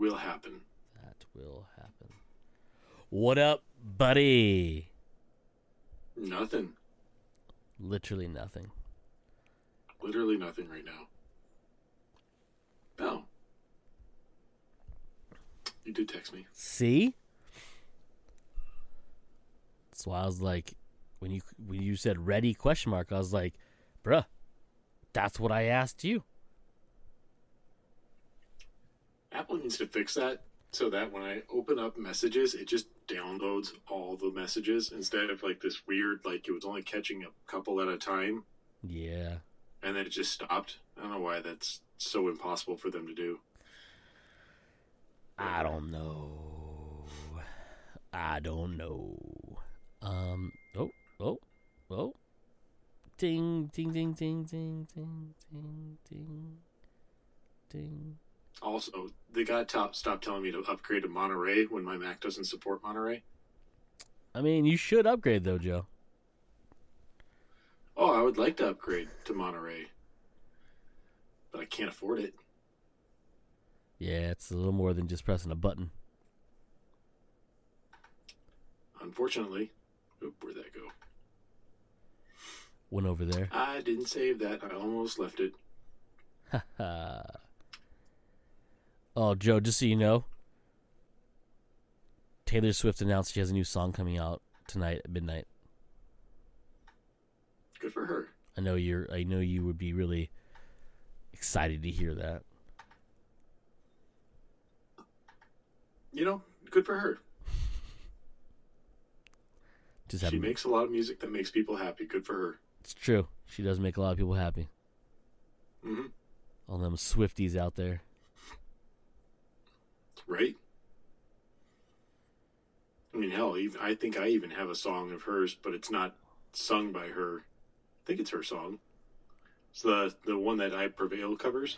will happen. That will happen. What up, buddy? Nothing. Literally nothing. Literally nothing right now. No. You did text me. See? That's why I was like, when you said ready question mark, I was like, bruh, that's what I asked you. Apple needs to fix that so that when I open up messages, it just downloads all the messages instead of like this weird, like it was only catching a couple at a time. Yeah. And then it just stopped. I don't know why that's so impossible for them to do. I don't know. Oh. Ding, ding, ding, ding, ding, ding, ding, ding, ding. Also, they got to stop telling me to upgrade to Monterey when my Mac doesn't support Monterey. I mean, you should upgrade, though, Joe. Oh, I would like to upgrade to Monterey. But I can't afford it. Yeah, it's a little more than just pressing a button. Unfortunately. Oop, where'd that go? Went over there. I didn't save that. I almost left it. Oh, Joe, just so you know, Taylor Swift announced she has a new song coming out tonight at midnight. Good for her. I know you would be really excited to hear that. You know, good for her. She makes a lot of music that makes people happy. Good for her. It's true. She does make a lot of people happy. Mm-hmm. All them Swifties out there. Right? I mean, hell, I think I even have a song of hers, but it's not sung by her. I think it's her song. It's the one that I Prevail covers.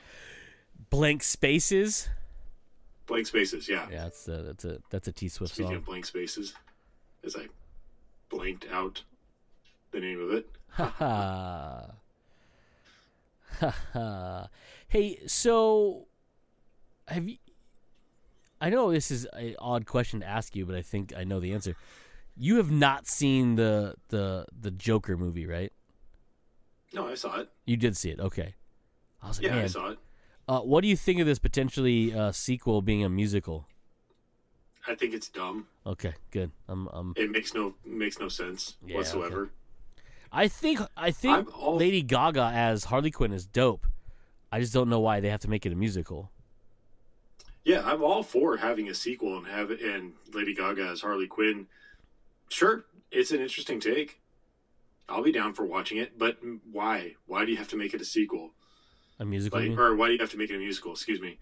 Blank Spaces. Blank Spaces, yeah. Yeah, that's a T Swift Speaking song. of Blank Spaces, as I blanked out the name of it. Ha ha. Ha ha. Hey, so have you? I know this is an odd question to ask you, but I think I know the answer. You have not seen the Joker movie, right? No, I saw it. You did see it, okay. I was like, yeah, man, I saw it. What do you think of this potentially sequel being a musical? I think it's dumb. Okay, good. It makes no sense whatsoever. Okay. I think Lady Gaga as Harley Quinn is dope. I just don't know why they have to make it a musical. Yeah, I'm all for having a sequel and Lady Gaga as Harley Quinn. Sure, it's an interesting take. I'll be down for watching it, but why? Why do you have to make it a sequel? A musical? Or why do you have to make it a musical? Excuse me.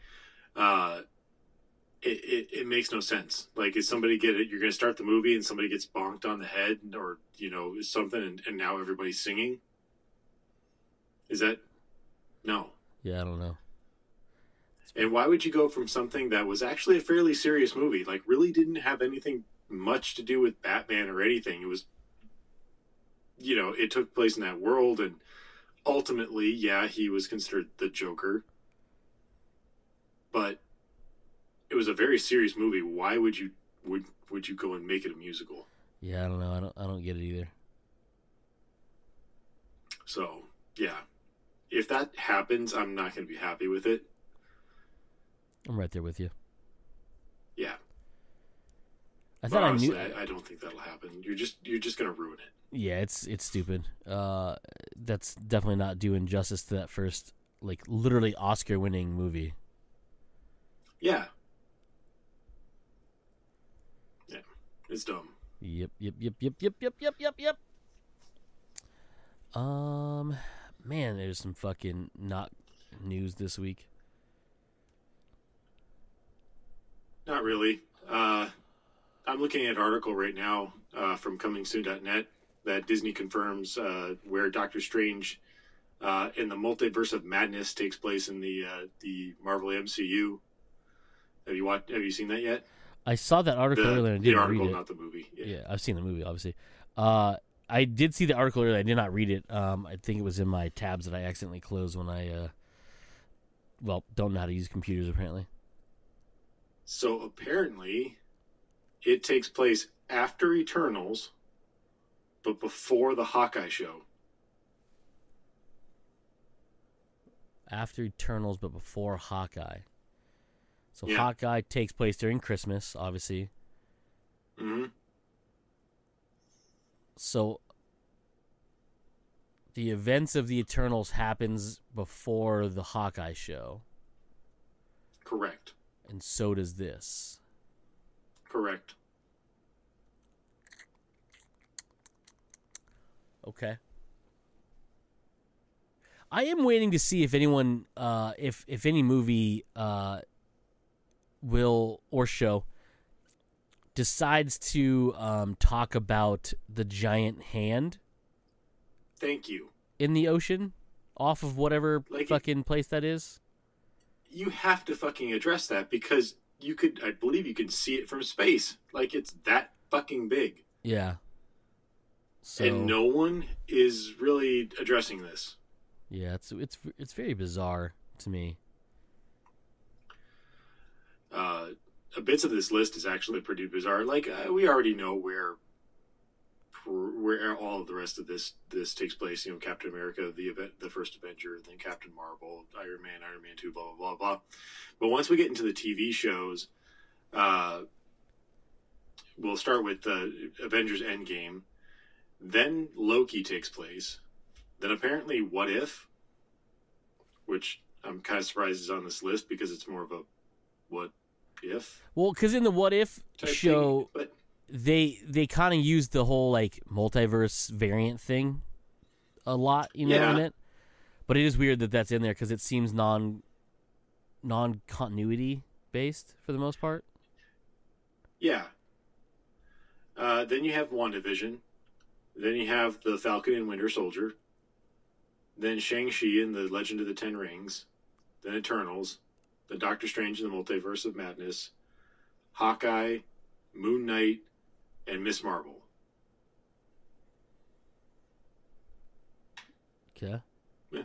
It makes no sense. Like, is somebody you're going to start the movie and somebody gets bonked on the head or, something and now everybody's singing? Is that? No. Yeah, I don't know. And why would you go from something that was actually a fairly serious movie, like really didn't have anything much to do with Batman or anything? It was, it took place in that world, and ultimately, yeah, he was considered the Joker. But it was a very serious movie. Why would you go and make it a musical? Yeah, I don't know. I don't get it either. So, yeah. If that happens, I'm not going to be happy with it. I'm right there with you. Yeah. Honestly, I don't think that'll happen. You're just going to ruin it. Yeah, it's stupid. That's definitely not doing justice to that first, literally Oscar-winning movie. Yeah. Yeah. It's dumb. Yep. Man, there's some fucking not news this week. Not really. I'm looking at an article right now from comingsoon.net that Disney confirms where Doctor Strange in the Multiverse of Madness takes place in the Marvel MCU. Have you seen that yet? I saw that article earlier and I didn't read it. Not the movie. Yeah, I've seen the movie, obviously. I did see the article earlier. I did not read it. I think it was in my tabs that I accidentally closed when I, don't know how to use computers, apparently. So apparently, it takes place after Eternals, but before the Hawkeye show. After Eternals, but before Hawkeye. So Yeah. Hawkeye takes place during Christmas, obviously. Mm-hmm. So the events of the Eternals happens before the Hawkeye show. Correct. And so does this. Correct. Okay. I am waiting to see if anyone, if any movie will or show decides to talk about the giant hand. Thank you. In the ocean, off of whatever fucking place that is. You have to fucking address that because I believe you can see it from space. Like, it's that fucking big. Yeah. So, and no one is really addressing this. Yeah, it's very bizarre to me. Bits of this list is actually pretty bizarre. Like, we already know where all of the rest of this takes place. You know, Captain America, the first Avenger, then Captain Marvel, Iron Man 2, blah, blah, blah, blah. But once we get into the TV shows, we'll start with Avengers Endgame. Then Loki takes place. Then apparently What If, which I'm kind of surprised is on this list because it's more of a what if. Well, because in the What If show, thing, but they kind of used the whole like multiverse variant thing a lot, in it. But it is weird that that's in there because it seems non-continuity based for the most part. Yeah. Then you have WandaVision. Then you have the Falcon and Winter Soldier. Then Shang-Chi and the Legend of the Ten Rings. Then Eternals. Then Doctor Strange and the Multiverse of Madness. Hawkeye, Moon Knight, and Miss Marvel. Okay. Yeah.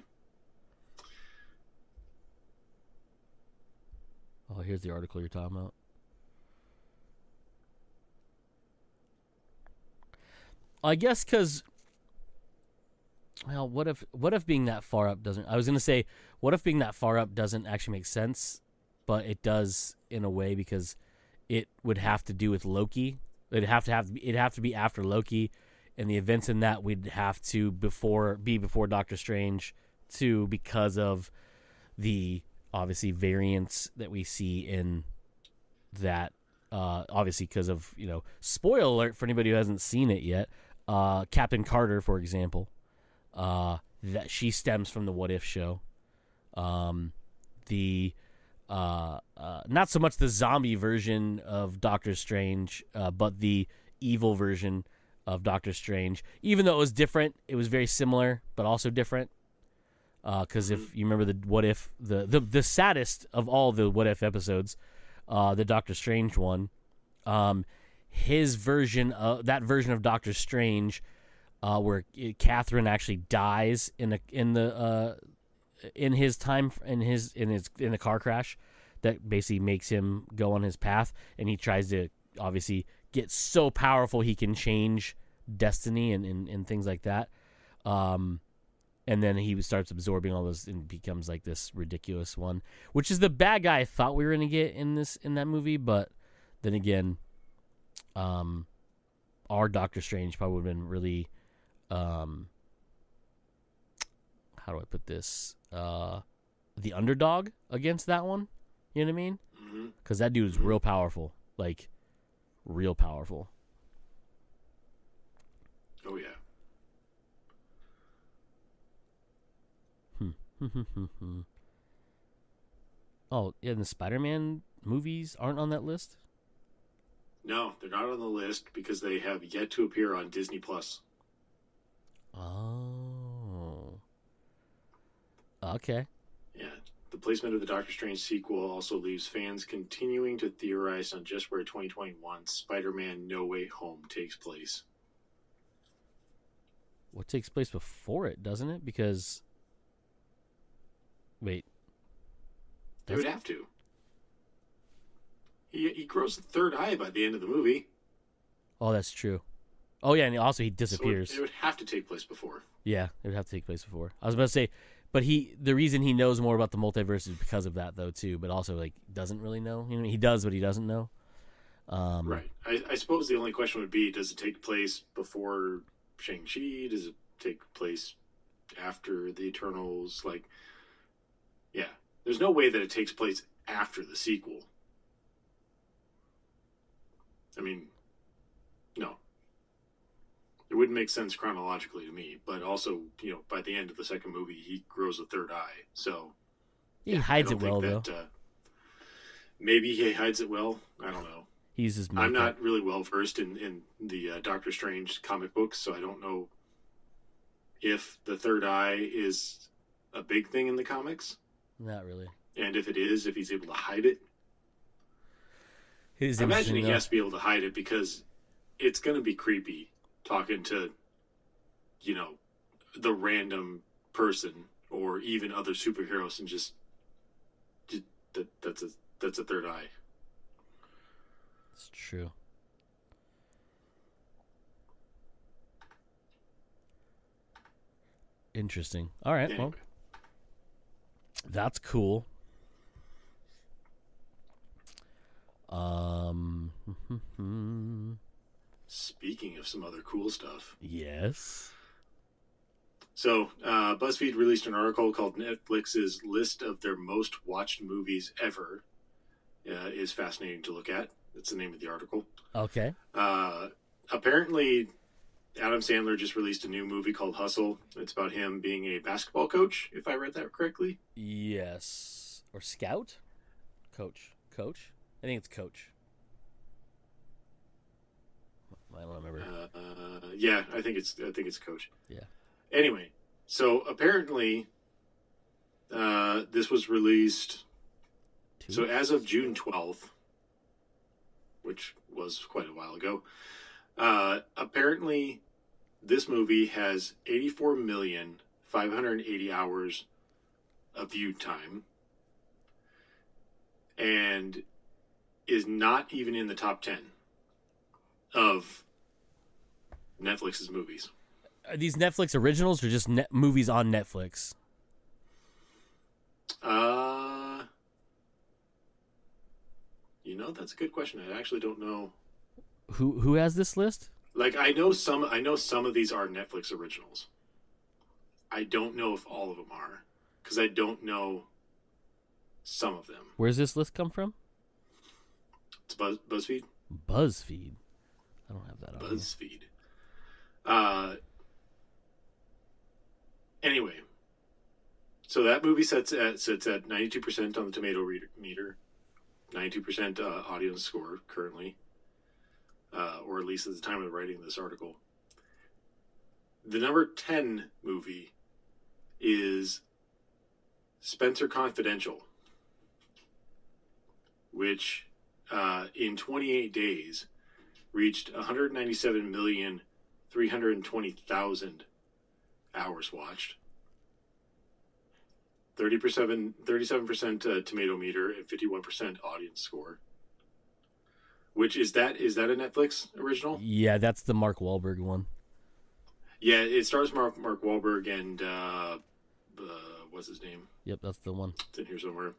Oh, here's the article you're talking about. I guess because, well, what if being that far up doesn't? I was gonna say, what if being that far up doesn't actually make sense, but it does in a way because it would have to do with Loki. It'd have to be after Loki, and the events in that would have to be before Doctor Strange, too, because of the obviously variants that we see in that. Obviously, because of spoiler alert for anybody who hasn't seen it yet. Captain Carter, for example, that she stems from the What If show. The not so much the zombie version of Doctor Strange, but the evil version of Doctor Strange. Even though it was different, it was very similar, but also different. Because if you remember the What If, the saddest of all the What If episodes, the Doctor Strange one, his version of Doctor Strange, where Catherine actually dies in the car crash, that basically makes him go on his path, and he tries to obviously get so powerful he can change destiny and things like that. And then he starts absorbing all those and becomes like this ridiculous one, which is the bad guy I thought we were gonna get in that movie. But then again, our Doctor Strange probably would have been really, how do I put this? The underdog against that one. You know what I mean? Because that dude is real powerful, like real powerful. Oh yeah. Oh, yeah, and the Spider-Man movies aren't on that list? No, they're not on the list because they have yet to appear on Disney Plus. Oh. Okay. Yeah. The placement of the Doctor Strange sequel also leaves fans continuing to theorize on just where 2021 Spider-Man No Way Home takes place. What takes place before it, doesn't it? Because... Wait. They would have to. he grows a third eye by the end of the movie. Oh, that's true. Oh yeah, and also he So disappears. it would have to take place before. Yeah, it would have to take place before. I was about to say, but the reason he knows more about the multiverse is because of that though too. But also like doesn't really know. You know, he does, but he doesn't know. Right. I suppose the only question would be: does it take place before Shang-Chi? Does it take place after the Eternals? Like, yeah, there's no way that it takes place after the sequel. I mean, no. It wouldn't make sense chronologically to me, but also, you know, by the end of the second movie, he grows a third eye. So He hides it well that, though. Maybe he hides it well. I don't know. He uses makeup. I'm not really well versed in the Doctor Strange comic books, so I don't know if the third eye is a big thing in the comics. Not really. And if it is, if he's able to hide it. It is I imagine interesting, he has to be able to hide it because it's going to be creepy talking to, you know, the random person or even other superheroes and just that's a third eye. It's true. Interesting. All right. Anyway. Well, that's cool. Speaking of some other cool stuff. Yes. So, BuzzFeed released an article called Netflix's list of their most watched movies ever. Is fascinating to look at. That's the name of the article. Okay. Apparently, Adam Sandler just released a new movie called Hustle. It's about him being a basketball coach, if I read that correctly. Yes. Or scout? Coach. Coach? I think it's coach. I don't remember. Yeah, I think it's coach. Yeah. Anyway, so apparently, this was released. So as of June 12th, which was quite a while ago, apparently this movie has 84,580,000 hours of viewed time and is not even in the top 10 of Netflix's movies. Are these Netflix originals or just movies on Netflix? You know, that's a good question. I actually don't know. Who has this list? Like, I know some of these are Netflix originals. I don't know if all of them are, because I don't know some of them. Where's this list come from? It's BuzzFeed. BuzzFeed. I don't have that on BuzzFeed. Anyway, so that movie sits at 92% on the tomato meter, 92% audience score currently, or at least at the time of writing this article. The number 10 movie is Spencer Confidential, which in 28 days reached 197,320,000 hours watched. 37% tomato meter and 51% audience score. Which is that a Netflix original? Yeah, that's the Mark Wahlberg one. Yeah, it stars Mark Wahlberg and what's his name? Yep, that's the one. It's in here somewhere.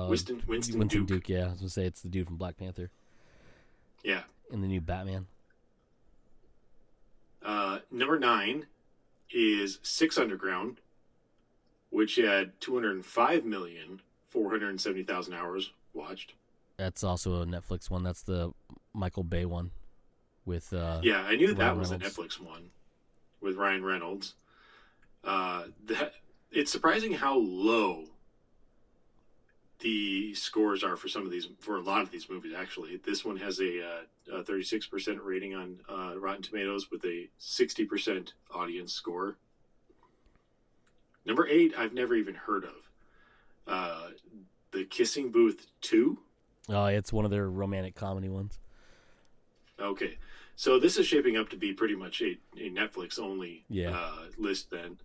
Winston Duke. Yeah, I was gonna say it's the dude from Black Panther. Yeah. In the new Batman. Number 9 is Six Underground, which had 205,470,000 hours watched. That's also a Netflix one. That's the Michael Bay one with yeah, I knew that was Reynolds. a Netflix one with Ryan Reynolds. It's surprising how low the scores are for a lot of these movies. Actually, this one has a 36% rating on Rotten Tomatoes with a 60% audience score. Number 8, I've never even heard of. The Kissing Booth 2. Oh, it's one of their romantic comedy ones. Okay, so this is shaping up to be pretty much a Netflix only list then.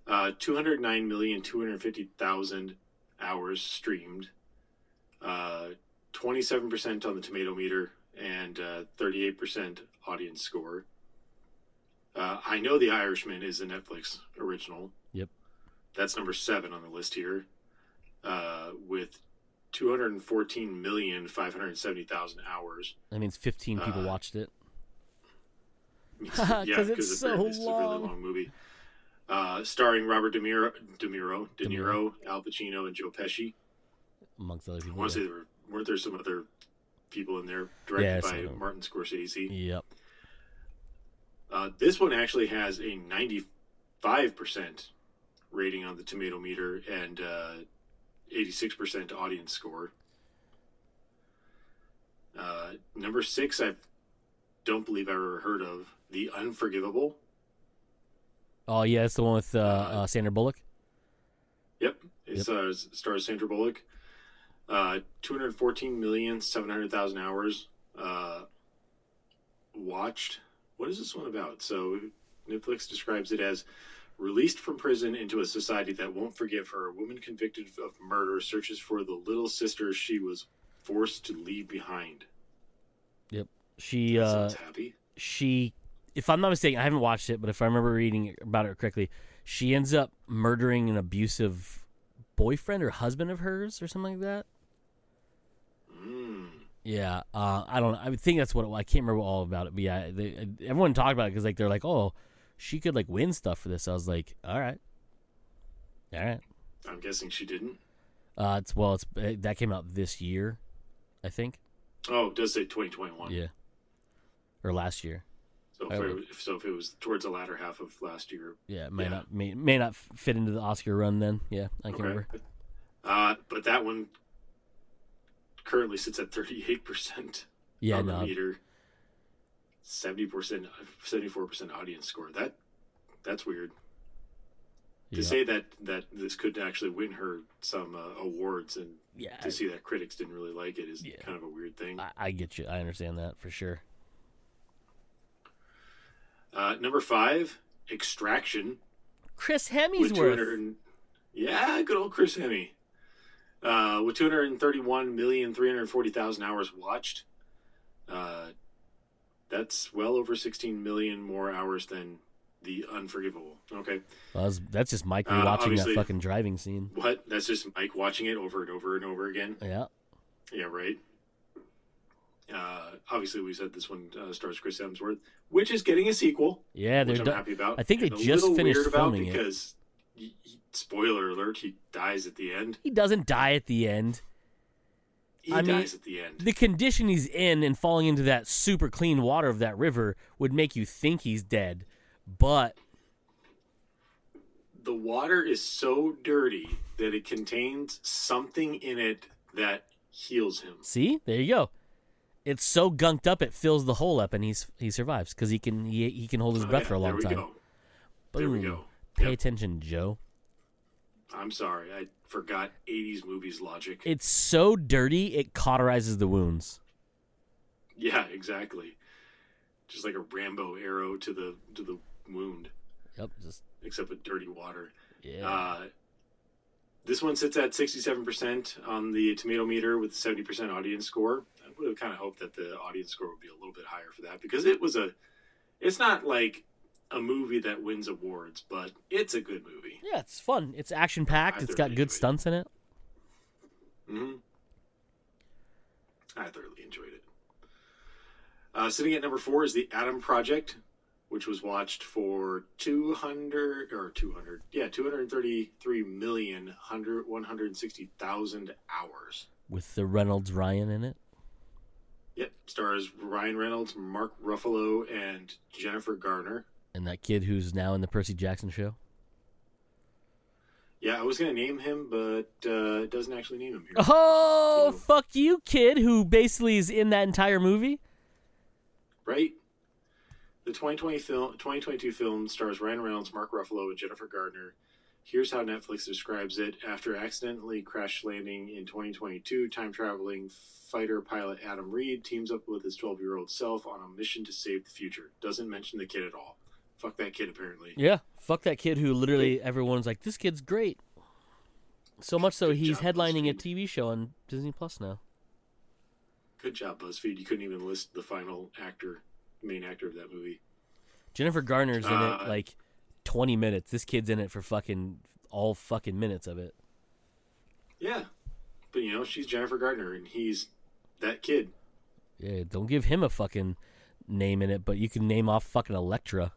209,250,000 hours streamed. 27% on the tomato meter and 38% audience score. I Know the Irishman is a Netflix original. Yep. That's number 7 on the list here, with 214,570,000 hours. That means 15 people watched it. Yeah, because it's so long. It's a really long movie. Starring Robert De Niro, Al Pacino, and Joe Pesci. Amongst other people. I want to say weren't there some other people in there, directed by Martin Scorsese. Yep. This one actually has a 95% rating on the tomato meter and 86% audience score. Number 6, I don't believe I've ever heard of. The Unforgivable. Oh, yeah, it's the one with Sandra Bullock? Yep. It stars Sandra Bullock. 214,700,000 hours watched. What is this one about? So Netflix describes it as released from prison into a society that won't forgive her. A woman convicted of murder searches for the little sister she was forced to leave behind. Yep. Sounds happy. If I'm not mistaken, I haven't watched it, but if I remember reading about it correctly, she ends up murdering an abusive boyfriend or husband of hers or something like that. Yeah, I don't know. I think that's what I can't remember all about it, but yeah, everyone talked about it because they're like, oh, she could like win stuff for this. I was like, all right. I'm guessing she didn't. That came out this year, I think. Oh, it does say 2021. Yeah, or last year. So if it was towards the latter half of last year, yeah, it may not fit into the Oscar run then. Yeah, I can remember. But that one currently sits at 38%. Yeah, on the meter. 74% audience score. That's weird. To say that this could actually win her some awards, and to see that critics didn't really like it is kind of a weird thing. I get you. I understand that for sure. Number 5, Extraction. Chris Hemsworth. Yeah, good old Chris Hemme. With 231,340,000 hours watched. That's well over 16 million more hours than The Unforgivable. Okay. Well, that's just Mike rewatching that fucking driving scene. What? That's just Mike watching it over and over and over again? Yeah. Yeah, right. Obviously, we said this one stars Chris Hemsworth, which is getting a sequel. Yeah, which I'm happy about. I think they just finished filming it. Because, spoiler alert, he dies at the end. He doesn't die at the end. He dies at the end. The condition he's in and falling into that super clean water of that river would make you think he's dead, but the water is so dirty that it contains something in it that heals him. See? There you go. It's so gunked up it fills the hole up and he survives because he can hold his breath for a long time. There we go. Pay attention, Joe. I'm sorry. I forgot 80s movies logic. It's so dirty it cauterizes the wounds. Yeah, exactly. Just like a Rambo arrow to the wound. Yep. Except with dirty water. Yeah. This one sits at 67% on the tomato meter with a 70% audience score. I would have kind of hoped that the audience score would be a little bit higher for that because it's not like a movie that wins awards, but it's a good movie. Yeah, it's fun. It's action-packed. It's got good stunts in it. Mm-hmm. I thoroughly enjoyed it. Sitting at number 4 is The Adam Project, which was watched for 233,160,000 hours. With the Reynolds Ryan in it? Yep. Stars Ryan Reynolds, Mark Ruffalo, and Jennifer Garner. And that kid who's now in the Percy Jackson show? Yeah, I was going to name him, but it doesn't actually name him here. Oh, fuck you, kid, who basically is in that entire movie? Right? The 2022 film stars Ryan Reynolds, Mark Ruffalo, and Jennifer Garner. Here's how Netflix describes it. After accidentally crash landing in 2022, time-traveling fighter pilot Adam Reed teams up with his 12-year-old self on a mission to save the future. Doesn't mention the kid at all. Fuck that kid, apparently. Yeah, fuck that kid who literally everyone's like, this kid's great. So much so he's headlining a TV show on Disney Plus now. Good job, BuzzFeed. You couldn't even list the main actor of that movie. Jennifer Garner's in it like 20 minutes. This kid's in it for all fucking minutes of it. Yeah. But, she's Jennifer Gardner, and he's that kid. Yeah, don't give him a fucking name in it, but you can name off fucking Elektra.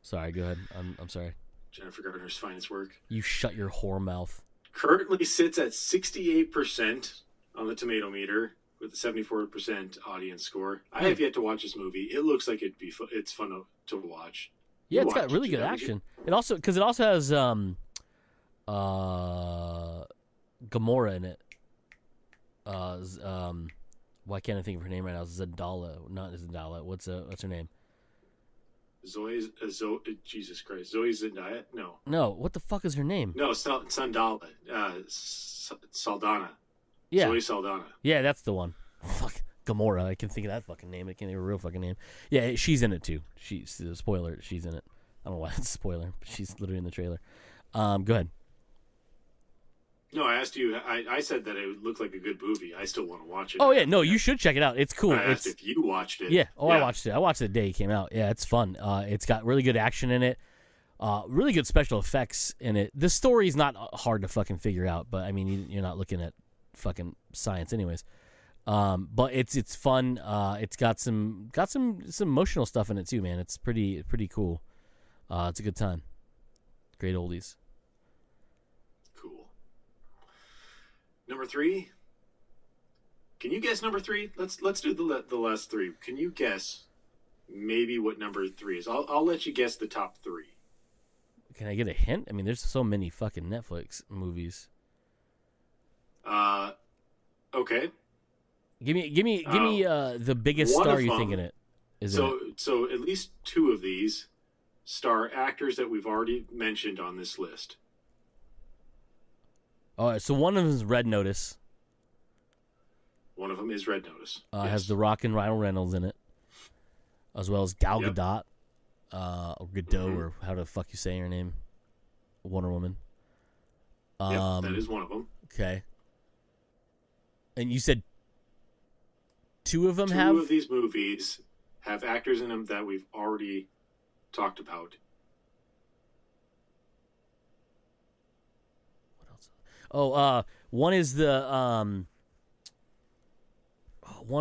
Sorry, go ahead. I'm sorry. Jennifer Gardner's finest work. You shut your whore mouth. Currently sits at 68% on the tomato meter with a 74% audience score. I have yet to watch this movie. It looks like it's fun to watch. Yeah, it's got really good action. It also has Gamora in it. Why can't I think of her name right now? Zendala, not Zendala. What's her name? Jesus Christ, Zoe Zendaya? No. What the fuck is her name? No, Sandala, Saldana. Yeah, Zoe Saldana. Yeah, that's the one. Fuck, Gamora. I can think of that fucking name. I can't think of her real fucking name. Yeah, she's in it too. She's a spoiler. She's in it. I don't know why it's a spoiler, but she's literally in the trailer. Go ahead. No, I asked you. I said that it looked like a good movie. I still want to watch it. Oh yeah, no, you should check it out. It's cool. I asked if you watched it. Yeah. I watched it. I watched it the day it came out. Yeah, it's fun. It's got really good action in it. Really good special effects in it. The story's not hard to fucking figure out, but I mean, you're not looking at fucking science, anyways. But it's fun. It's got some emotional stuff in it too, man. It's pretty cool. It's a good time. Great oldies. Number 3. Can you guess number 3? Let's do the last 3. Can you guess maybe what number 3 is? I'll let you guess the top 3. Can I get a hint? I mean, there's so many fucking Netflix movies. Okay. Give me the biggest star you think in it. So at least 2 of these star actors that we've already mentioned on this list. All right, so one of them is Red Notice. One of them is Red Notice. Yes. Has The Rock and Ryan Reynolds in it, as well as Gal Gadot, or Gadot, or how the fuck you say her name, Wonder Woman. That is one of them. Okay. And you said 2 of them 2 of these movies have actors in them that we've already talked about. One is one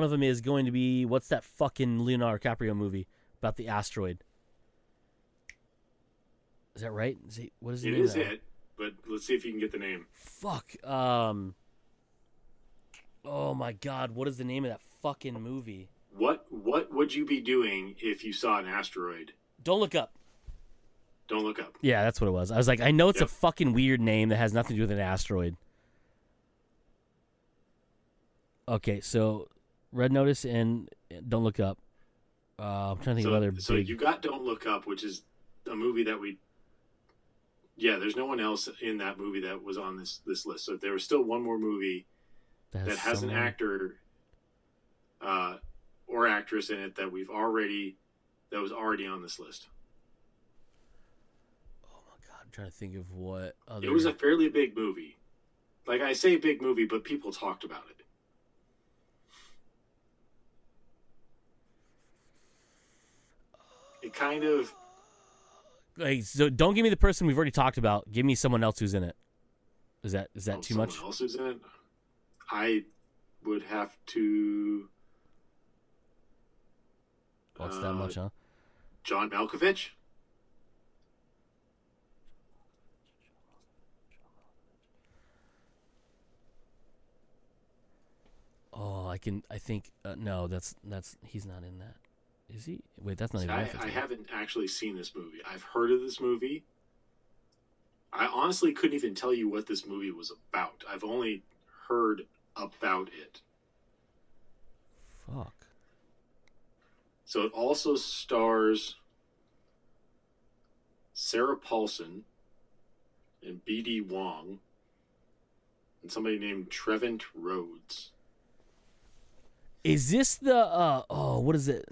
of them is going to be, what's that fucking Leonardo DiCaprio movie about the asteroid? Is that right? What is the name? It is it, but let's see if you can get the name. Fuck. Oh my god, what is the name of that fucking movie? What would you be doing if you saw an asteroid? Don't Look Up. Don't Look Up. Yeah, that's what it was. I was like, I know it's a fucking weird name that has nothing to do with an asteroid. Okay, so Red Notice and Don't Look Up. I'm trying to think of other So you got Don't Look Up, which is a movie that there's no one else in that movie that was on this list. So there was still one more movie that has an actor or actress in it that was already on this list. I'm trying to think of what other... It was a fairly big movie. Like, I say big movie, but people talked about it. It kind of... Like, so don't give me the person we've already talked about. Give me someone else who's in it. Is that too much? Someone else who's in it? I would have to... What's that much, huh? John Malkovich? Oh, I think no, that's he's not in that. Is he? Wait, that's not even Netflix. I haven't actually seen this movie. I've heard of this movie. I honestly couldn't even tell you what this movie was about. I've only heard about it. Fuck. So it also stars Sarah Paulson and B.D. Wong and somebody named Trevant Rhodes. Is this the what is it?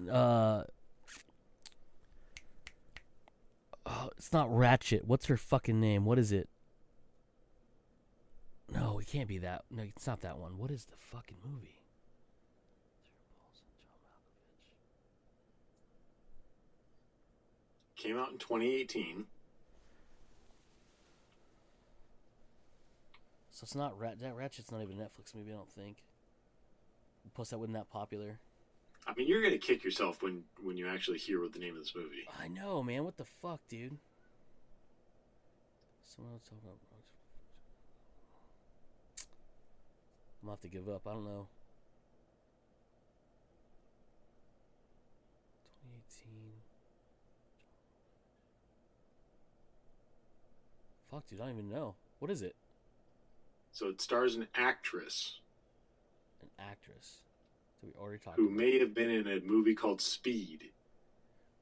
It's not Ratchet. What's her fucking name? What is it? No, it can't be that. No, it's not that one. What is the fucking movie? Came out in 2018. So it's not that Ratchet's not even a Netflix movie, I don't think. Plus, that wasn't that popular. I mean, you're gonna kick yourself when you actually hear what the name of this movie. I know, man. What the fuck, dude? Someone else talking about. I'm gonna have to give up. I don't know. 2018. Fuck, dude. I don't even know. What is it? So it stars an actress. An actress. So we already talked who about. may have been in a movie called Speed.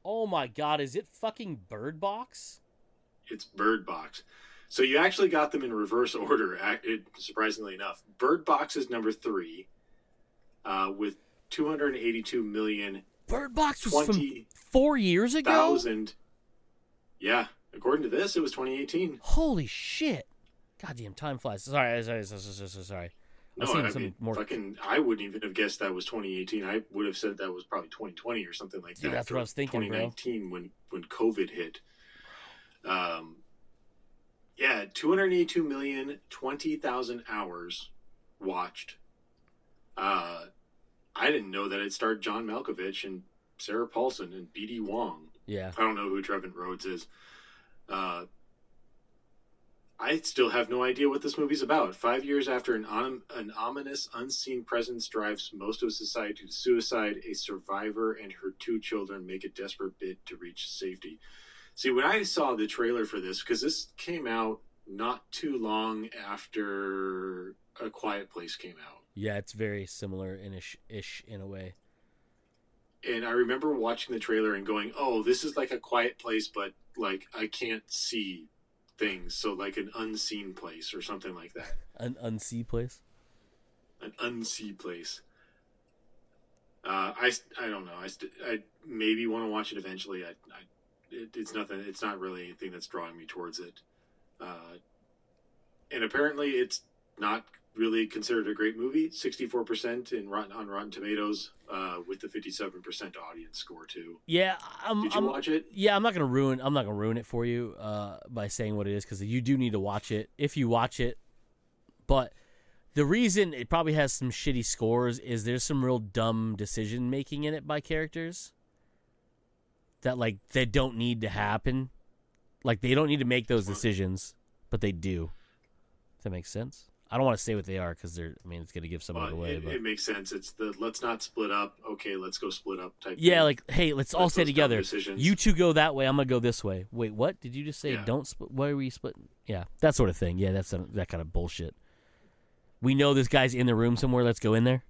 Oh my god, is it fucking Bird Box? It's Bird Box. So you actually got them in reverse order, surprisingly enough. Bird Box is number 3, with 282 million. Bird Box was from 4 years ago? Yeah, according to this, it was 2018. Holy shit. Goddamn, time flies. Sorry. No, I wouldn't even have guessed that was 2018. I would have said that was probably 2020 or something like that. Dude, that's what I was thinking, 2019, bro. when COVID hit. Yeah, 282 million, 20,000 hours watched. I didn't know that it starred John Malkovich and Sarah Paulson and B.D. Wong. Yeah. I don't know who Trevin Rhodes is. I still have no idea what this movie's about. 5 years after an ominous, unseen presence drives most of society to suicide, a survivor and her 2 children make a desperate bid to reach safety. See, when I saw the trailer for this, because this came out not too long after A Quiet Place came out. Yeah, it's very similar ish in a way. And I remember watching the trailer and going, oh, this is like A Quiet Place, but like I can't see things. So like an unseen place or something like that. An unseen place? An unseen place. I don't know. I maybe want to watch it eventually. It's nothing. It's not really anything that's drawing me towards it. And apparently, it's not really considered a great movie. 64% on Rotten Tomatoes, with the 57% audience score too. Yeah, did you watch it? Yeah, I'm not gonna ruin it for you by saying what it is, because you do need to watch it if you watch it. But the reason it probably has some shitty scores is there's some real dumb decision making in it by characters that like they don't need to happen. Like they don't need to make those decisions, but they do. Does that make sense? I don't want to say what they are because it's going to give some of it away. But it makes sense. It's the let's not split up. Okay, let's go split up type. Yeah, thing. like hey, let's all stay together. You two go that way. I'm gonna go this way. Wait, what did you just say? Yeah. Don't split. Why are we splitting? Yeah, that sort of thing. Yeah, that's that kind of bullshit. We know this guy's in the room somewhere. Let's go in there.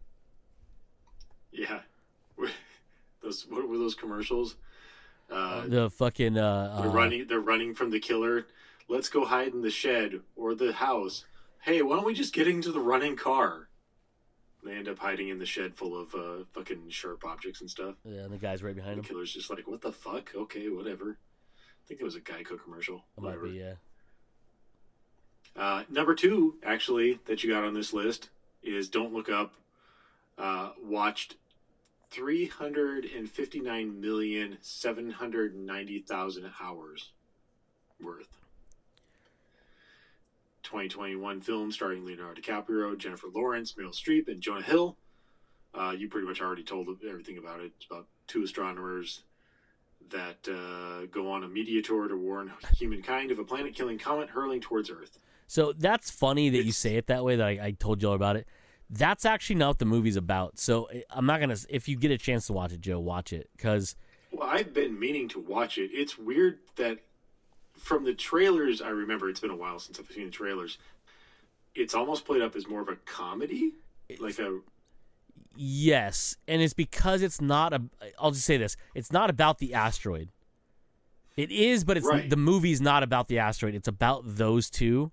Yeah, what were those commercials? The fucking they're running from the killer. Let's go hide in the shed or the house. Hey, why don't we just get into the running car? They end up hiding in the shed full of fucking sharp objects and stuff. Yeah, and the guy's right behind him. The killer's just like, what the fuck? Okay, whatever. I think it was a Geico commercial. It might be, yeah. Number 2, actually, that you got on this list is Don't Look Up. Watched 359,790,000 hours worth. 2021 film starring Leonardo DiCaprio, Jennifer Lawrence, Meryl Streep, and Jonah Hill. You pretty much already told everything about it. It's about 2 astronomers that go on a media tour to warn humankind of a planet-killing comet hurling towards Earth. So that's funny that you say it that way, that I told you all about it. That's actually not what the movie's about. So I'm not going to... If you get a chance to watch it, Joe, watch it. Because... Well, I've been meaning to watch it. It's weird that from the trailers, I remember, it's been a while since I've seen the trailers, it's almost played up as more of a comedy? Yes, and it's because it's not I'll just say this. It's not about the asteroid. It is, but the movie's not about the asteroid. It's about those two.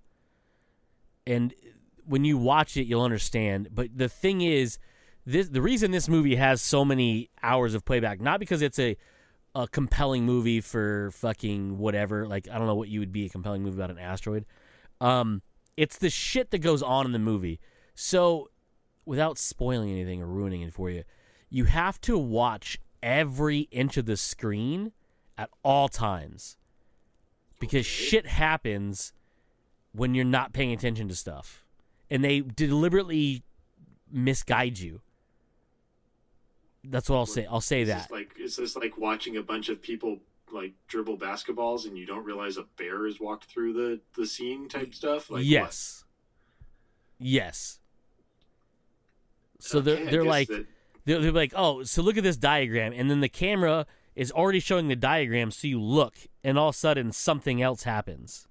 And when you watch it, you'll understand. But the thing is, the reason this movie has so many hours of playback, not because it's a compelling movie for fucking whatever. Like, I don't know what you would be a compelling movie about an asteroid. It's the shit that goes on in the movie. So, without spoiling anything or ruining it for you, you have to watch every inch of the screen at all times. Because shit happens when you're not paying attention to stuff. And they deliberately misguide you. That's what I'll say. I'll say that. Is this like watching a bunch of people like dribble basketballs and you don't realize a bear has walked through the scene type stuff? Like, yes. What? Yes. So they're like they're like, oh, so look at this diagram, and then the camera is already showing the diagram, so you look, and all of a sudden something else happens,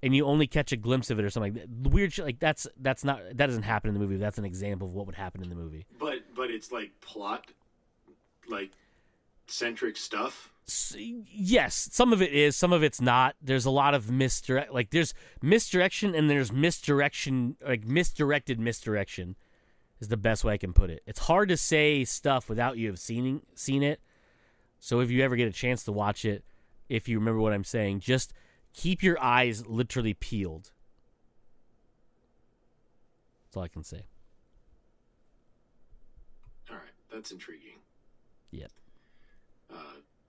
and you only catch a glimpse of it or something like that. Weird shit like that doesn't happen in the movie. That's an example of what would happen in the movie. But it's like plot, like centric stuff. Yes, some of it is, some of it's not. There's a lot of there's misdirection and there's misdirection, like misdirected misdirection is the best way I can put it. It's hard to say stuff without you have seen it. So if you ever get a chance to watch it, if you remember what I'm saying, just keep your eyes literally peeled. That's all I can say. All right, that's intriguing. Yep.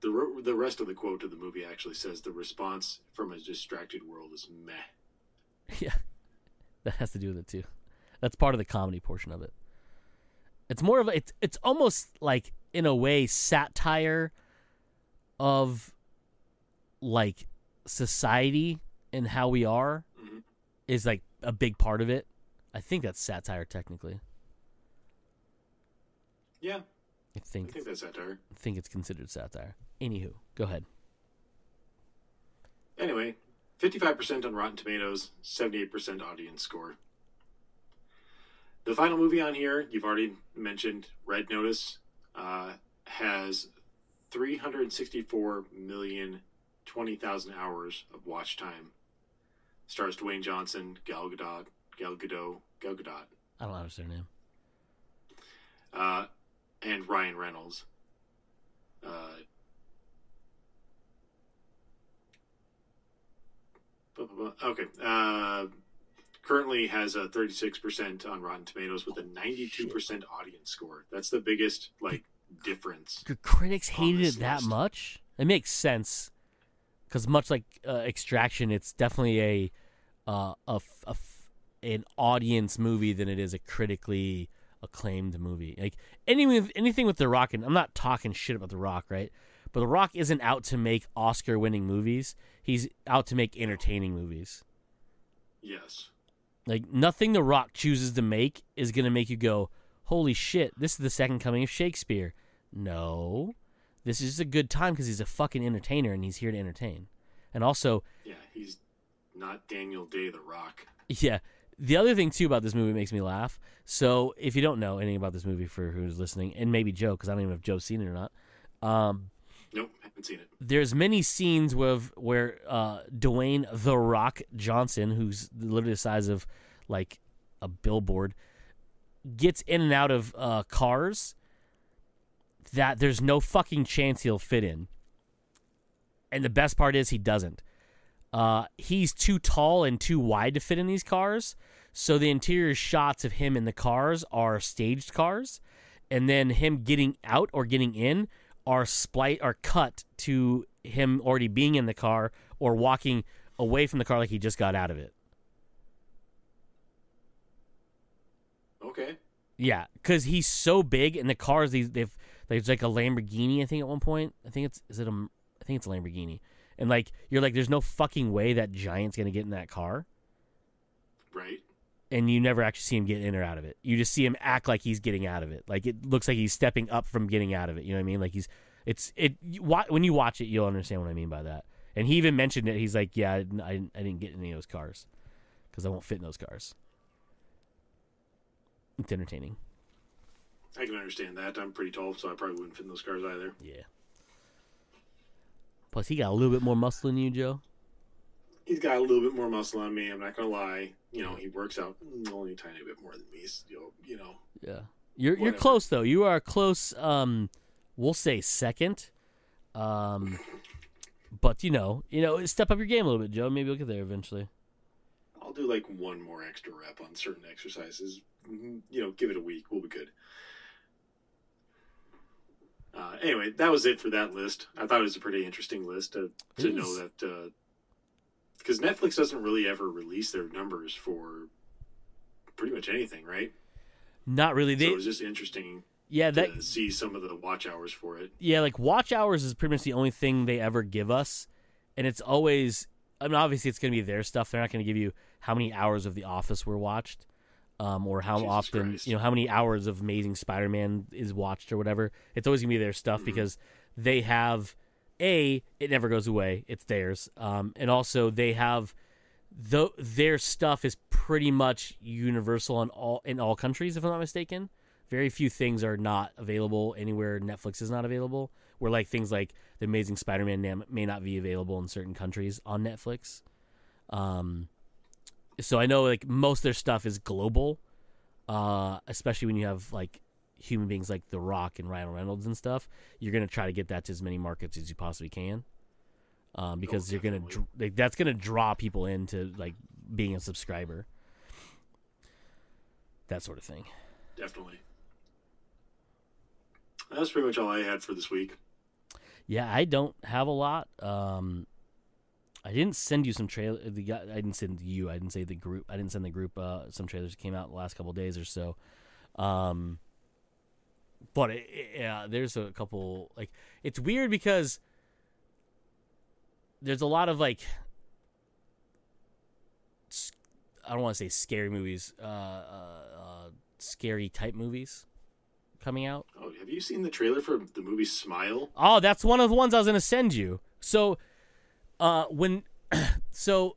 The rest of the quote of the movie actually says the response from a distracted world is meh. Yeah, that has to do with it too. That's part of the comedy portion of it. It's more of it's almost like, in a way, satire of like society and how we are is like a big part of it. I think that's satire technically. Yeah. I think that's satire. I think it's considered satire. Anywho, go ahead. Anyway, 55% on Rotten Tomatoes, 78% audience score. The final movie on here, you've already mentioned, Red Notice, has 364,020,000 hours of watch time. Stars Dwayne Johnson, Gal Gadot. I don't understand her name. And Ryan Reynolds. Okay. Currently has a 36% on Rotten Tomatoes with a 92% audience score. That's the biggest difference. The critics hated it that much? It makes sense, because much like Extraction, it's definitely an audience movie than it is a critically acclaimed movie. Like anything with The Rock, and I'm not talking shit about The Rock, right? But The Rock isn't out to make Oscar-winning movies. He's out to make entertaining movies. Yes. Like, nothing The Rock chooses to make is going to make you go, holy shit, this is the second coming of Shakespeare. No. This is a good time because he's a fucking entertainer and he's here to entertain. And also... Yeah, he's not Daniel Day The Rock. Yeah. The other thing, too, about this movie makes me laugh. So, if you don't know anything about this movie for who's listening, and maybe Joe, because I don't even know if Joe's seen it or not. Nope, haven't seen it. There's many scenes where Dwayne The Rock Johnson, who's literally the size of like a billboard, gets in and out of cars that there's no fucking chance he'll fit in. And the best part is he doesn't. He's too tall and too wide to fit in these cars, so the interior shots of him in the cars are staged cars, and then him getting out or getting in are cut to him already being in the car or walking away from the car like he just got out of it. Okay. Yeah, because he's so big, and the cars there's like a Lamborghini. I think at one point, I think it's a Lamborghini, and like you're like, there's no fucking way that giant's gonna get in that car, right? And you never actually see him get in or out of it. You just see him act like he's getting out of it. Like it looks like he's stepping up from getting out of it. You know what I mean? Like when you watch it, you'll understand what I mean by that. And he even mentioned it. He's like, yeah, I didn't get in any of those cars because I won't fit in those cars. It's entertaining. I can understand that. I'm pretty tall, so I probably wouldn't fit in those cars either. Yeah. Plus, he got a little bit more muscle than you, Joe. He's got a little bit more muscle on me. I'm not gonna lie. You know, he works out only a tiny bit more than me. So, you know. Yeah. You're close though. You are close. We'll say second. But you know, step up your game a little bit, Joe. Maybe we'll get there eventually. I'll do like one more extra rep on certain exercises. Give it a week. We'll be good. Anyway, that was it for that list. I thought it was a pretty interesting list to know that because Netflix doesn't really ever release their numbers for pretty much anything, right? Not really. So it was just interesting. Yeah, to see some of the watch hours for it. Yeah, like watch hours is pretty much the only thing they ever give us, and it's always. I mean, obviously, it's going to be their stuff. They're not going to give you how many hours of The Office were watched, or how Jesus often, Christ. how many hours of Amazing Spider-Man is watched or whatever. It's always going to be their stuff because they have it never goes away. It's theirs, and also they have their stuff is pretty much universal in all countries, if I'm not mistaken. Very few things are not available anywhere Netflix is not available. Where like things like The Amazing Spider-Man may not be available in certain countries on Netflix. So I know like most of their stuff is global, especially when you have like human beings like The Rock and Ryan Reynolds and stuff. You're gonna try to get that to as many markets as you possibly can, because you're gonna that's gonna draw people into like being a subscriber, that sort of thing. Definitely. That's pretty much all I had for this week. Yeah, I don't have a lot. I didn't send you some trailer. I didn't send you. I didn't say the group. I didn't send the group some trailers that came out the last couple of days or so. But there's a couple. Like, it's weird because there's a lot of like, I don't want to say scary movies, scary type movies coming out. Oh, have you seen the trailer for the movie Smile? Oh, that's one of the ones I was going to send you. So, so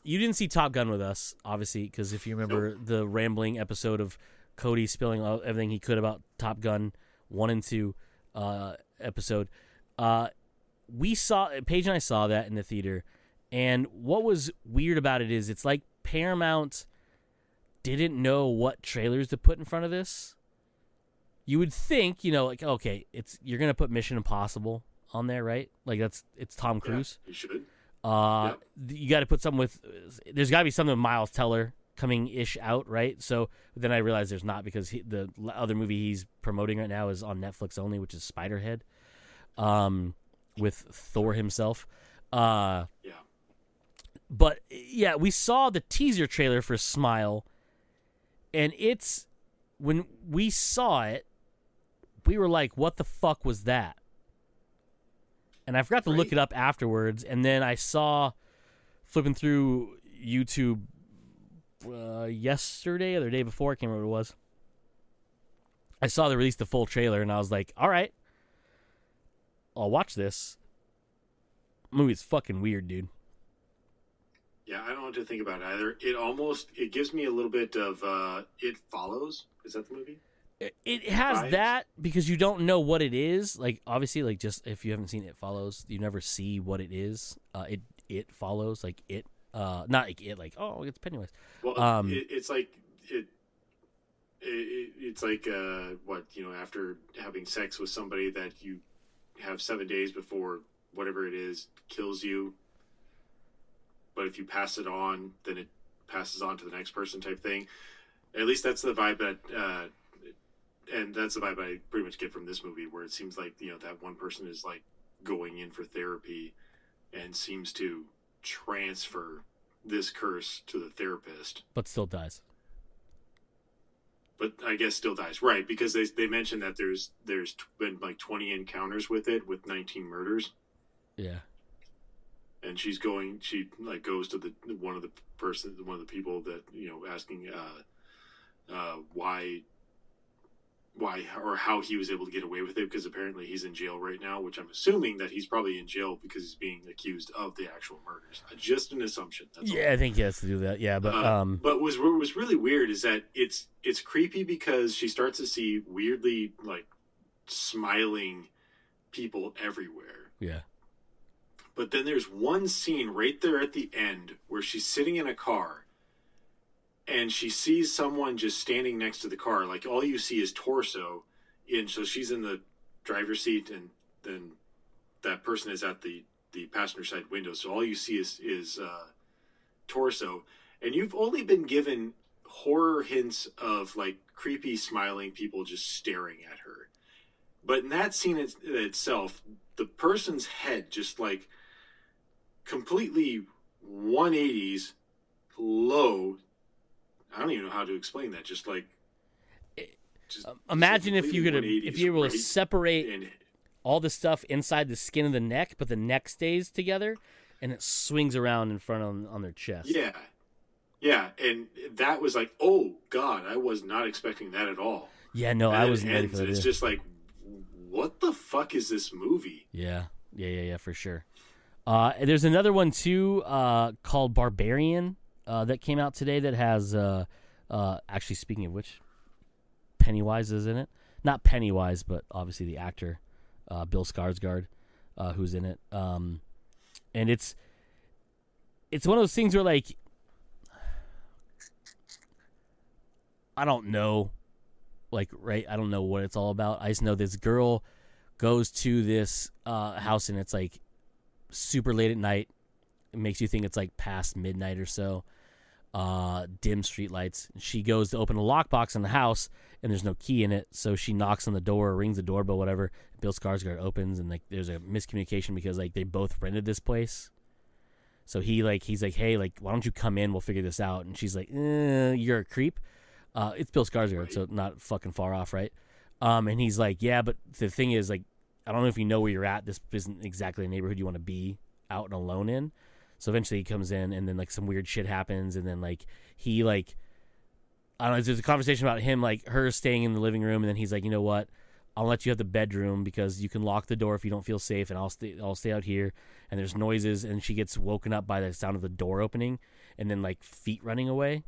you didn't see Top Gun with us, obviously, because if you remember the rambling episode of Cody spilling everything he could about Top Gun 1 and 2 episode, we saw, Paige and I saw that in the theater, and what was weird about it is it's like Paramount didn't know what trailers to put in front of this. You would think, like, okay, you're gonna put Mission Impossible on there, right? Like it's Tom Cruise. Yeah, you should. You got to put something with. There's got to be something with Miles Teller coming out, right? So then I realized there's not because the other movie he's promoting right now is on Netflix only, which is Spiderhead, with Thor himself. Yeah. But yeah, we saw the teaser trailer for Smile, and when we saw it, we were like, what the fuck was that? And I forgot to look it up afterwards, and then I saw, flipping through YouTube yesterday or the day before, I can't remember what it was, I saw they released the full trailer, and I was like, all right, I'll watch this. Movie's fucking weird, dude. Yeah, I don't know what to think about it either. It gives me a little bit of It Follows. Is that the movie? It has vibes? That because you don't know what it is. Like, obviously, like, just if you haven't seen It Follows, you never see what it is. It follows, like, it, not like it, like, oh, it's Pennywise. Well, it's like, it's like, after having sex with somebody that you have 7 days before whatever it is kills you. But if you pass it on, then it passes on to the next person type thing. At least that's the vibe that, and that's the vibe I pretty much get from this movie, where it seems like, that one person is like going in for therapy and seems to transfer this curse to the therapist. But still dies. But I guess still dies. Right, because they mentioned that there's been like 20 encounters with it, with 19 murders. Yeah. And she like goes to one of the people that, asking why or how he was able to get away with it, because apparently he's in jail right now, which I'm assuming that he's probably in jail because he's being accused of the actual murders. Just an assumption. That's all. I think he has to do that. Yeah, but what was really weird is that it's creepy because she starts to see weirdly like smiling people everywhere. Yeah. But then there's one scene right there at the end where she's sitting in a car and she sees someone just standing next to the car. Like, all you see is torso. And so she's in the driver's seat, and then that person is at the passenger side window. So all you see is torso. and you've only been given horror hints of like creepy smiling people just staring at her. But in that scene itself, the person's head just like completely 180s low. I don't even know how to explain that. Just like, imagine if you could, if you were able to right? separate And all the stuff inside the skin of the neck, but the neck stays together, and it swings around in front on their chest. yeah, yeah, and that was like, oh god, I was not expecting that at all. Yeah, no, And I then wasn't it ready ends, for that. and it's just like, what the fuck is this movie? Yeah, for sure. There's another one too, called Barbarian, that came out today that has, actually, speaking of which, Pennywise is in it. Not Pennywise, but obviously the actor, Bill Skarsgård, who's in it. And it's one of those things where, like, I don't know, like, right? I don't know what it's all about. I just know this girl goes to this house, and it's like super late at night. It makes you think it's like past midnight or so. Dim street lights. She goes to open a lockbox in the house, and there's no key in it. So she knocks on the door, rings the doorbell, whatever. Bill Skarsgård opens, and like there's a miscommunication because like they both rented this place. So he's like, hey, like, why don't you come in? We'll figure this out. And she's like, you're a creep. It's Bill Skarsgård, right. So not fucking far off, right? And he's like, yeah, but the thing is, like, I don't know if you know where you're at. This isn't exactly a neighborhood you want to be out and alone in. So eventually he comes in, and then like some weird shit happens, and then like he like, I don't know. There's a conversation about him like her staying in the living room, and then he's like, you know what? I'll let you have the bedroom because you can lock the door if you don't feel safe, and I'll stay out here. And there's noises, and she gets woken up by the sound of the door opening, and then like feet running away,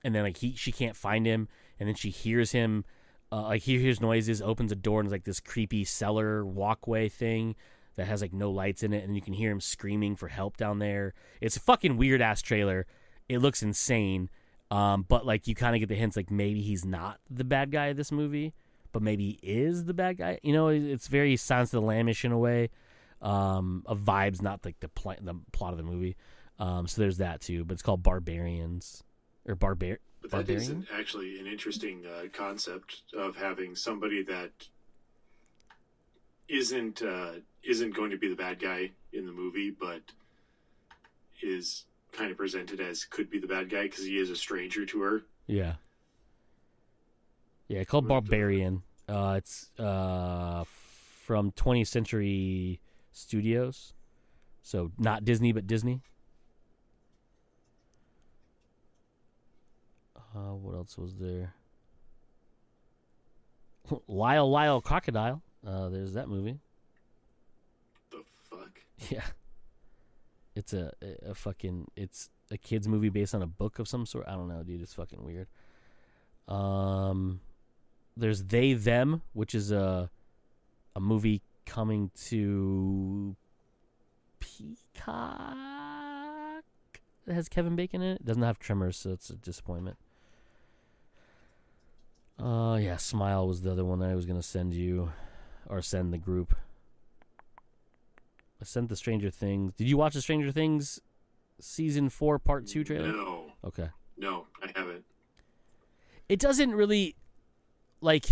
and then like she can't find him, and then she hears him. Like he hears noises, opens a door, and it's like this creepy cellar walkway thing that has like no lights in it, and you can hear him screaming for help down there. It's a fucking weird ass trailer. It looks insane, but like you kind of get the hints like maybe he's not the bad guy of this movie, but maybe he is the bad guy. You know, it's very Silence of the Lamb-ish in a way, of vibes, not like the plot of the movie. So there's that too, but it's called Barbarians or Barbarian. But that is actually an interesting concept of having somebody that isn't going to be the bad guy in the movie, but is kind of presented as could be the bad guy because he is a stranger to her. Yeah, called Barbarian. It's from 20th Century Studios, so not Disney, but Disney. What else was there? Lyle Crocodile. There's that movie. The fuck? Yeah. It's a fucking, it's a kid's movie based on a book of some sort. I don't know, dude. It's fucking weird. There's They Them, which is a movie coming to Peacock. It has Kevin Bacon in it. It doesn't have Tremors, so it's a disappointment. Yeah, Smile was the other one that I was going to send you, or send the group. I sent the Stranger Things. Did you watch the Stranger Things season 4 part 2 trailer? No. Okay. No, I haven't. It doesn't really, like...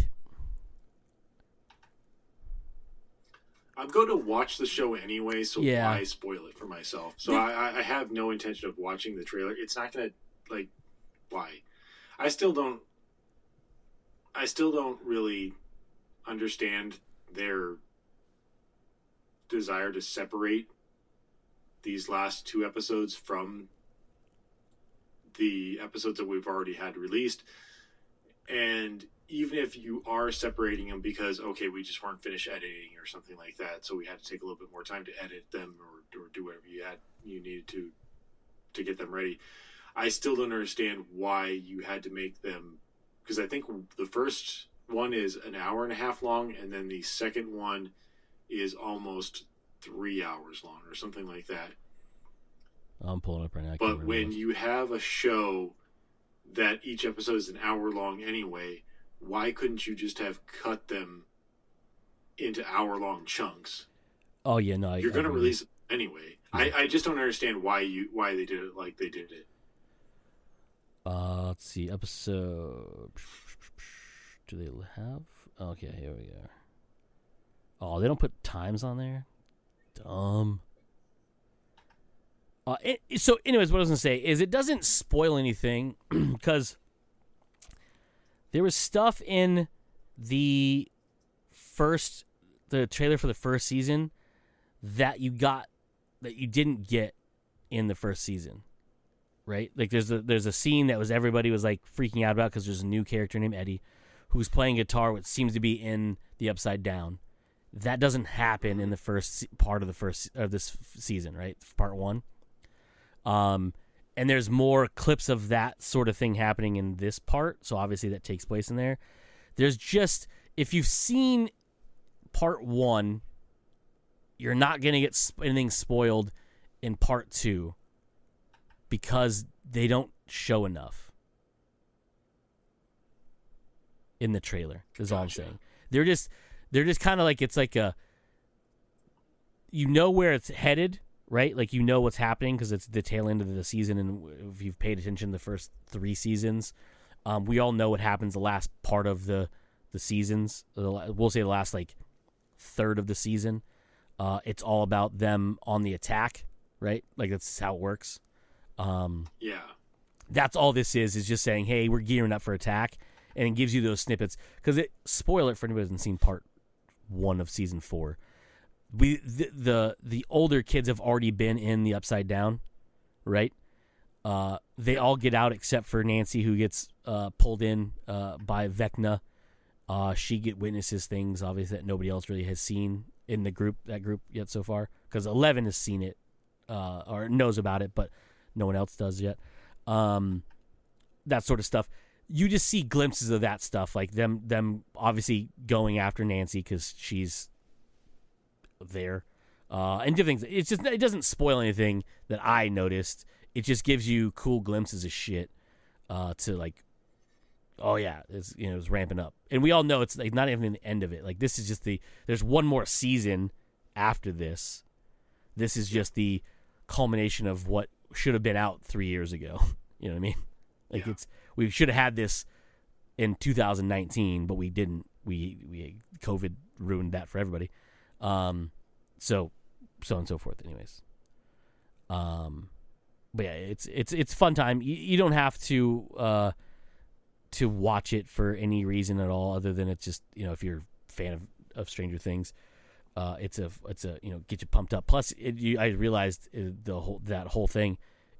I'm going to watch the show anyway, so Yeah. why spoil it for myself? So I have no intention of watching the trailer. It's not going to, like, why? I still don't really understand their desire to separate these last 2 episodes from the episodes that we've already had released. And even if you are separating them because, okay, we just weren't finished editing or something like that, so we had to take a little bit more time to edit them or do whatever you needed to get them ready, I still don't understand why you had to make them, because I think the first one is an hour and a half long, and then the second one is almost 3 hours long or something like that. I'm pulling up right now. But when you have a show that each episode is an hour long anyway, why couldn't you just have cut them into hour-long chunks? Oh yeah, no, you're going to release it anyway. Yeah. I just don't understand why they did it like they did it. Let's see. Episode. Do they have? Okay, here we go. Oh, they don't put times on there? Dumb. So, anyways, what I was going to say is it doesn't spoil anything because there was stuff in the trailer for the first season that you didn't get in the first season, right? Like there's a scene that everybody was like freaking out about because there's a new character named Eddie who's playing guitar, which seems to be in the Upside Down. That doesn't happen in the first part of this season, right? Part 1. And there's more clips of that sort of thing happening in this part, so obviously that takes place in there. There's just, if you've seen part 1, you're not going to get anything spoiled in part 2 because they don't show enough in the trailer. Is all I'm saying. They're just kind of like, it's like you know where it's headed, right? Like you know what's happening because it's the tail end of the season, and if you've paid attention to the first 3 seasons, we all know what happens the last part of the seasons. We'll say the last like third of the season. It's all about them on the attack, right? Like that's how it works. Yeah. That's all this is just saying, hey, we're gearing up for attack, and it gives you those snippets because spoil it for anybody who hasn't seen part 1 of season 4. The older kids have already been in the Upside Down, right? They all get out except for Nancy, who gets pulled in by Vecna. She witnesses things obviously that nobody else really has seen in that group yet so far, because 11 has seen it or knows about it, but no one else does yet. That sort of stuff. You just see glimpses of that stuff, like them obviously going after Nancy because she's there, and different things. It doesn't spoil anything that I noticed. It just gives you cool glimpses of shit to like, oh yeah, it's ramping up, and we all know it's like not even the end of it. Like this is just there's one more season after this. This is just the culmination of what should have been out 3 years ago. You know what I mean? Like we should have had this in 2019, but we didn't. We COVID ruined that for everybody. So on and so forth. Anyways, but yeah, it's fun time. You don't have to watch it for any reason at all, other than it's just if you're a fan of Stranger Things, it's a get you pumped up. Plus, I realized that whole thing,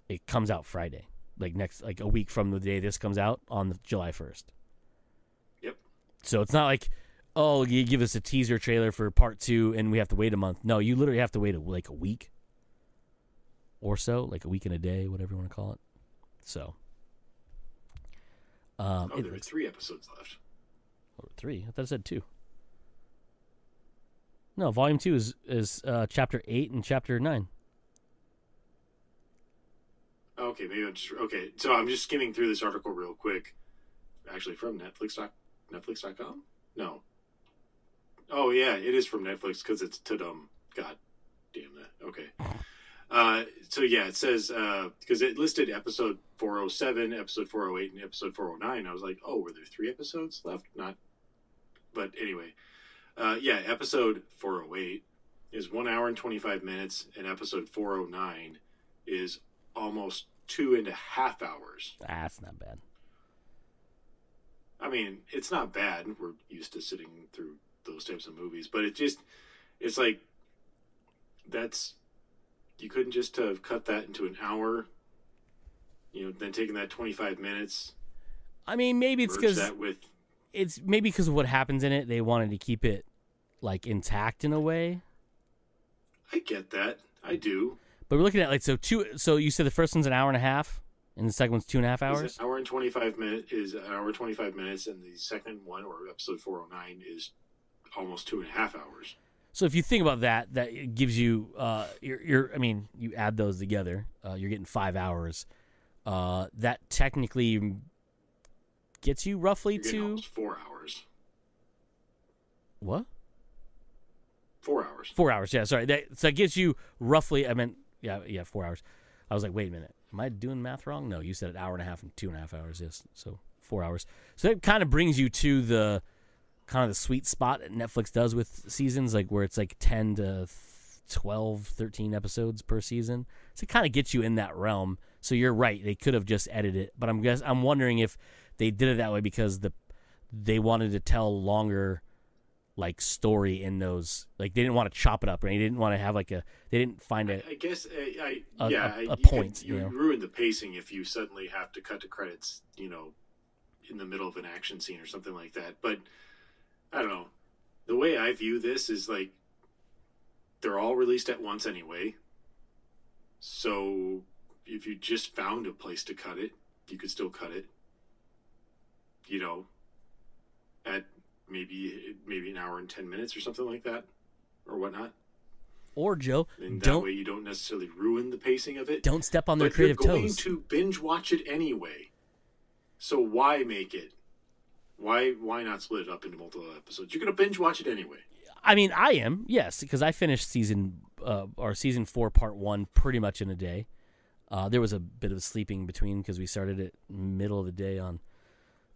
it comes out Friday. Like a week from the day this comes out on July 1st. Yep. So it's not like, oh, you give us a teaser trailer for part 2 and we have to wait a month. No, you literally have to wait like a week or so, like a week and a day, whatever you want to call it. So. There are 3 episodes left. Oh, 3? I thought it said 2. No, volume 2 is chapter 8 and chapter 9. Okay, okay. So I'm just skimming through this article real quick. Actually, from Netflix.com? No. Oh yeah, it is from Netflix because it's Tudum. God damn that. Okay. So yeah, it says because it listed episode 407, episode 408, and episode 409. I was like, oh, were there 3 episodes left? Not. But anyway, yeah, episode 408 is 1 hour and 25 minutes, and episode 409 is almost 2.5 hours. That's not bad. I mean, it's not bad. We're used to sitting through those types of movies, but it's like you couldn't just have cut that into an hour, then taking that 25 minutes. I mean, maybe it's because of what happens in it. They wanted to keep it like intact in a way. I get that. I do. But we're looking at so you said the first one's an hour and a half, and the second one's 2.5 hours? Is an hour and 25 minutes, and the second one, or episode 409, is almost 2.5 hours. So if you think about that gives you, you add those together, you're getting 5 hours. That technically gets you roughly to almost 4 hours. What? 4 hours. 4 hours, yeah, sorry. So that gives you roughly, 4 hours. I was like, wait a minute. Am I doing math wrong? No, you said an hour and a half and 2.5 hours. Yes, so 4 hours. So that kind of brings you to the kind of the sweet spot that Netflix does with seasons, like where it's like 10 to 12, 13 episodes per season. So it kind of gets you in that realm. So you're right, they could have just edited it, but I'm wondering if they did it that way because they wanted to tell longer like story in those, like they didn't want to chop it up, right? They didn't want to have they didn't find a point. You ruin the pacing if you suddenly have to cut to credits, in the middle of an action scene or something like that. But I don't know. The way I view this is like they're all released at once anyway. So if you just found a place to cut it, you could still cut it. At maybe an hour and 10 minutes or something like that, or whatnot. Or Joe, and that way you don't necessarily ruin the pacing of it. Don't step on their creative toes. You're going to binge watch it anyway. So why make it? Why not split it up into multiple episodes? You're going to binge watch it anyway. I mean, I am, yes, because I finished season 4 part 1 pretty much in a day. There was a bit of sleeping between because we started it middle of the day on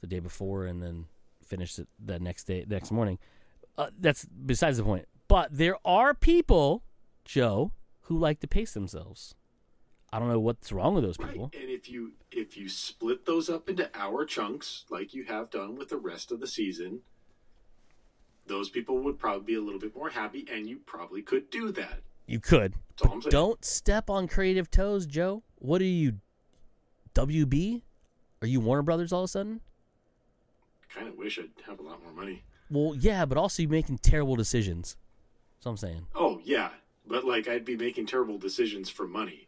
the day before and then finished it the next morning. That's besides the point. But there are people, Joe, who like to pace themselves. I don't know what's wrong with those people. Right. And if you split those up into hour chunks like you have done with the rest of the season, those people would probably be a little bit more happy, and you probably could do that. You could. That's all I'm saying. Don't step on creative toes, Joe. What are you, WB? Are you Warner Brothers all of a sudden? I kind of wish I'd have a lot more money. Well, yeah, but also you're making terrible decisions. That's what I'm saying. Oh, yeah. But, I'd be making terrible decisions for money,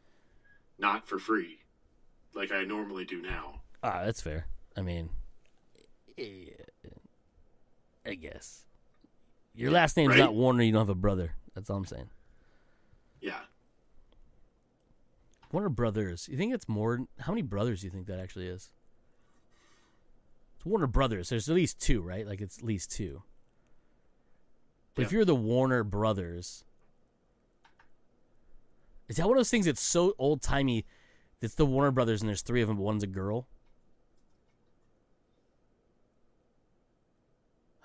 not for free, like I normally do now. That's fair. I mean, I guess. Your last name's not Warner, you don't have a brother. That's all I'm saying. Yeah. Warner Brothers. You think it's more? How many brothers do you think that actually is? It's Warner Brothers. There's at least 2, right? Like, it's at least 2. But if you're the Warner Brothers, is that one of those things that's so old-timey that's the Warner Brothers and there's 3 of them, but one's a girl?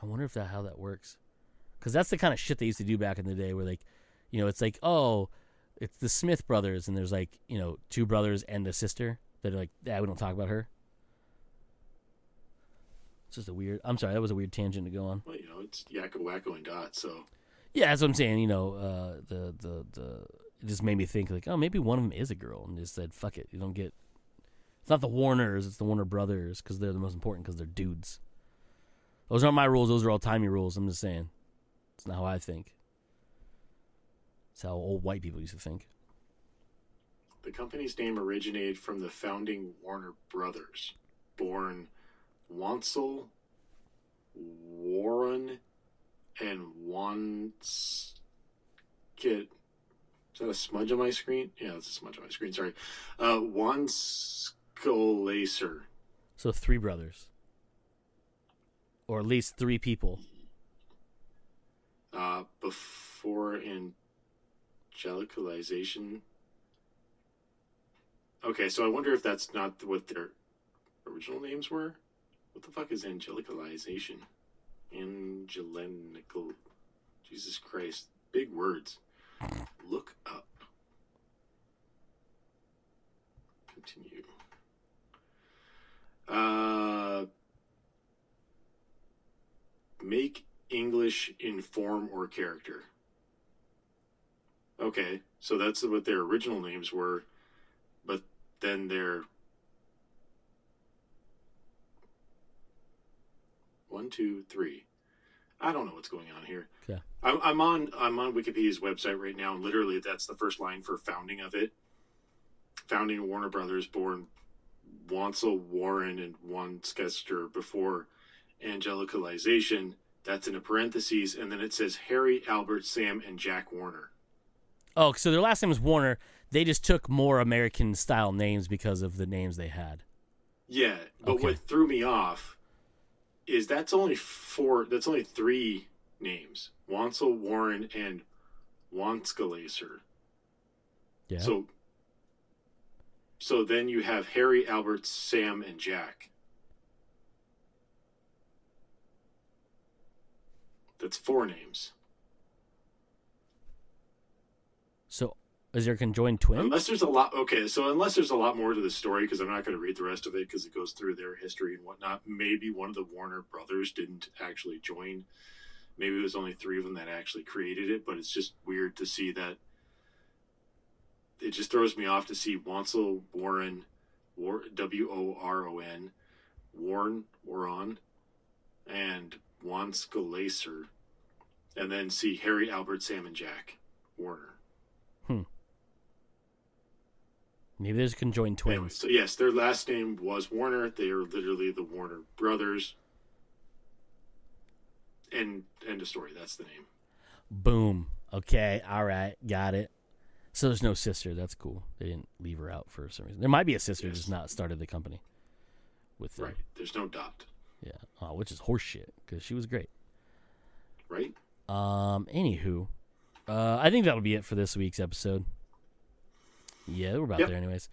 I wonder if how that works. Because that's the kind of shit they used to do back in the day where, it's like, oh, it's the Smith brothers, and there's, 2 brothers and a sister that are like, we don't talk about her. It's just I'm sorry, that was a weird tangent to go on. Well, it's Yakko, Wacko, and Dot, so. Yeah, that's what I'm saying. It just made me think, maybe one of them is a girl, and just said, fuck it. You don't get. It's not the Warners, it's the Warner Brothers, because they're the most important, because they're dudes. Those aren't my rules. Those are all timey rules. I'm just saying. It's not how I think. It's how old white people used to think. The company's name originated from the founding Warner Brothers, born Wansel, Warren, and Wanskit. Is that a smudge on my screen? Yeah, that's a smudge on my screen. Sorry. Wanskelacer. So 3 brothers. Or at least 3 people. Before angelicalization. Okay, so I wonder if that's not what their original names were. What the fuck is angelicalization? Angelical. Jesus Christ. Big words. Look up. Continue. Make English in form or character. Okay, so that's what their original names were, but then their 1, 2, 3. I don't know what's going on here. Okay. I'm on Wikipedia's website right now, and literally that's the first line for founding of it. Founding Warner Brothers, born Wansel, Warren, and Wanskester before angelicalization. That's in a parentheses, and then it says Harry, Albert, Sam, and Jack Warner. Oh, so their last name is Warner. They just took more American-style names because of the names they had. Yeah, but Okay. What threw me off is that's only 3 names. Wansel, Warren, and Wanskelacer. Yeah. So So then you have Harry, Albert, Sam, and Jack. That's 4 names. So is there conjoined twins? Unless there's a lot. Okay, so unless there's a lot more to the story, because I'm not going to read the rest of it because it goes through their history and whatnot. Maybe one of the Warner brothers didn't actually join. Maybe it was only 3 of them that actually created it, but it's just weird to see that. It just throws me off to see Wansel, Warren, Woron, Warren, and Wanskalacer, and then see Harry, Albert, Sam, and Jack Warner. Maybe there's conjoined twins. Anyway, so yes, their last name was Warner. They are literally the Warner brothers. And end of story. That's the name. Boom. Okay. All right. Got it. So there's no sister. That's cool. They didn't leave her out for some reason. There might be a sister, just not started the company with them. Right. There's no Dot. Yeah. Oh, which is horseshit because she was great. Right. Anywho, I think that'll be it for this week's episode. Yeah, we're about there anyways.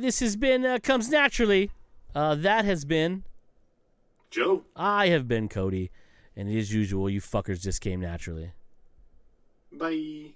This has been Comes Naturally. That has been Joe. I have been Cody. And as usual, you fuckers just came naturally. Bye.